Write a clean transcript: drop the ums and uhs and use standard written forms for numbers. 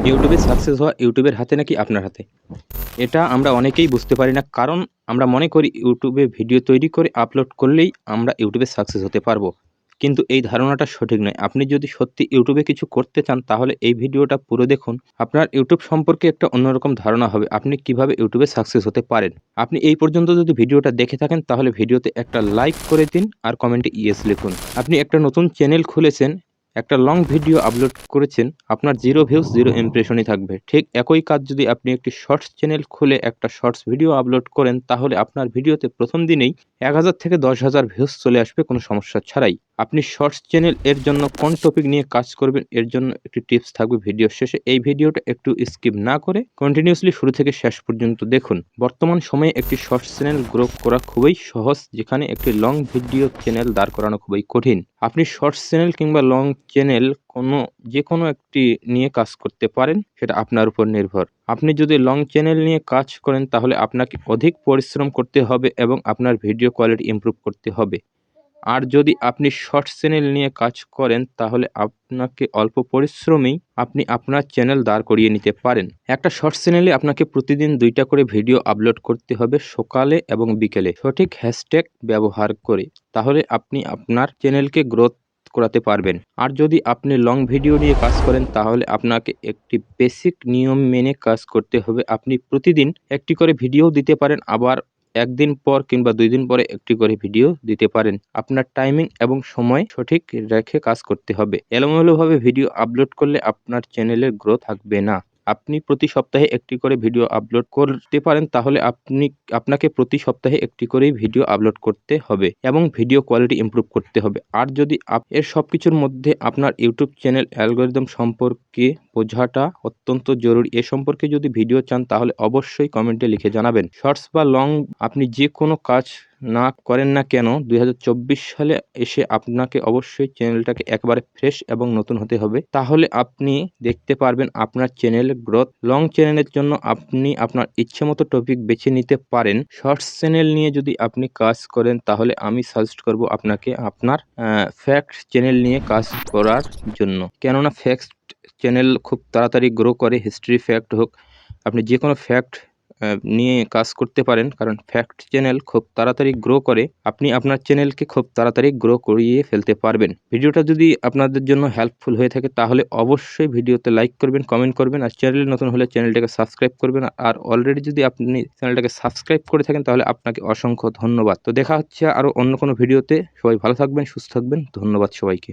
ইউটিউবে সাকসেস হওয়া ইউটিউবের হাতে নাকি আপনার হাতে? এটা আমরা অনেকেই বুঝতে পারি না। কারণ আমরা মনে করি ইউটিউবে ভিডিও তৈরি করে আপলোড করলেই আমরা ইউটিউবে সাকসেস হতে পারবো। কিন্তু এই ধারণাটা সঠিক নয়। আপনি যদি সত্যি ইউটিউবে কিছু করতে চান তাহলে এই ভিডিওটা পুরো দেখুন। আপনার ইউটিউব সম্পর্কে একটা অন্যরকম ধারণা হবে। আপনি কিভাবে ইউটিউবে সাকসেস হতে পারেন। আপনি এই পর্যন্ত যদি ভিডিওটা দেখে থাকেন তাহলে ভিডিওতে একটা লাইক করে দিন আর কমেন্টে ইয়েস লিখুন। আপনি একটা নতুন চ্যানেল খুলেছেন, একটা লং ভিডিও আপলোড করেছেন, আপনার 0 ভিউজ 0 ইমপ্রেশনই থাকবে। ঠিক একই কাজ যদি আপনি একটি শর্টস চ্যানেল খুলে একটা শর্টস ভিডিও আপলোড করেন তাহলে আপনার ভিডিওতে প্রথম দিনেই ১,০০০ থেকে ১০,০০০ ভিউজ চলে আসবে কোনো সমস্যা ছাড়াই। আপনি শর্টস চ্যানেল এর জন্য কোন টপিক নিয়ে কাজ করবেন এর জন্য একটি টিপস থাকবে ভিডিওর শেষে। এই ভিডিওটা একটু স্কিপ না করে কন্টিনিউয়াসলি শুরু থেকে শেষ পর্যন্ত দেখুন। বর্তমান সময়ে একটি শর্টস চ্যানেল গ্রো করা খুবই সহজ, যেখানে একটি লং ভিডিও চ্যানেল দাঁড় করানো খুবই কঠিন। আপনি শর্টস চ্যানেল কিংবা লং চ্যানেল যেকোনো একটি নিয়ে কাজ করতে পারেন, সেটা আপনার উপর নির্ভর। আপনি যদি লং চ্যানেল নিয়ে কাজ করেন তাহলে আপনাকে অধিক পরিশ্রম করতে হবে এবং আপনার ভিডিও কোয়ালিটি ইমপ্রুভ করতে হবে। আর যদি আপনি শর্টস চ্যানেল নিয়ে কাজ করেন তাহলে আপনাকে অল্প পরিশ্রমেই আপনি আপনার চ্যানেল দাঁড় করিয়ে নিতে পারেন। একটা শর্টস চ্যানেলে আপনাকে প্রতিদিন ২ টা করে ভিডিও আপলোড করতে হবে, সকালে এবং বিকেলে সঠিক হ্যাশট্যাগ ব্যবহার করে। তাহলে আপনি আপনার চ্যানেলকে গ্রোথ করাতে পারবেন। আর যদি আপনি লং ভিডিও নিয়ে কাজ করেন তাহলে আপনাকে একটি বেসিক নিয়ম মেনে কাজ করতে হবে। আপনি প্রতিদিন একটি করে ভিডিও দিতে পারেন, আবার ১ দিন পর কিংবা ২ দিন পরে একটি করে ভিডিও দিতে পারেন। আপনার টাইমিং এবং সময় সঠিক রেখে কাজ করতে হবে। এলোমেলোভাবে ভিডিও আপলোড করলে আপনার চ্যানেলের গ্রোথ থাকবে না। আপনি প্রতি সপ্তাহে একটি করে ভিডিও আপলোড করতে পারেন, তাহলে আপনাকে প্রতি সপ্তাহে একটি করেই ভিডিও আপলোড করতে হবে এবং ভিডিও কোয়ালিটি ইমপ্রুভ করতে হবে। আর যদি এর সবকিছুর মধ্যে আপনার ইউটিউব চ্যানেল অ্যালগরিদম সম্পর্কে বোঝাটা অত্যন্ত জরুরি। এ সম্পর্কে যদি ভিডিও চান তাহলে অবশ্যই কমেন্টে লিখে জানাবেন। শর্টস বা লং আপনি যে কোনো কাজ না করেন না কেন, ২০২৪ সালে এসে আপনাকে অবশ্যই চ্যানেলটাকে একেবারে ফ্রেশ এবং নতুন হতে হবে। তাহলে আপনি দেখতে পারবেন আপনার চ্যানেলের গ্রোথ। লং চ্যানেলের জন্য আপনি আপনার ইচ্ছেমতো টপিক বেছে নিতে পারেন। শর্টস চ্যানেল নিয়ে যদি আপনি কাজ করেন তাহলে আমি সাজেস্ট করব আপনাকে আপনার ফ্যাক্ট চ্যানেল নিয়ে কাজ করার জন্য। কেননা ফ্যাক্ট চ্যানেল খুব তাড়াতাড়ি গ্রো করে। হিস্ট্রি ফ্যাক্ট হোক, আপনি যেকোনো ফ্যাক্ট নিয়ে কাজ করতে পারেন, কারণ ফ্যাক্ট চ্যানেল খুব তাড়াতাড়ি গ্রো করে। আপনি আপনার চ্যানেলকে খুব তাড়াতাড়ি গ্রো করিয়ে ফেলতে পারবেন। ভিডিওটা যদি আপনাদের জন্য হেল্পফুল হয়ে থাকে তাহলে অবশ্যই ভিডিওতে লাইক করবেন, কমেন্ট করবেন আর চ্যানেলে নতুন হলে চ্যানেলটাকে সাবস্ক্রাইব করবেন। আর অলরেডি যদি আপনি চ্যানেলটাকে সাবস্ক্রাইব করে থাকেন তাহলে আপনাকে অসংখ্য ধন্যবাদ। তো দেখা হচ্ছে আরও অন্য কোনো ভিডিওতে। সবাই ভালো থাকবেন, সুস্থ থাকবেন। ধন্যবাদ সবাইকে।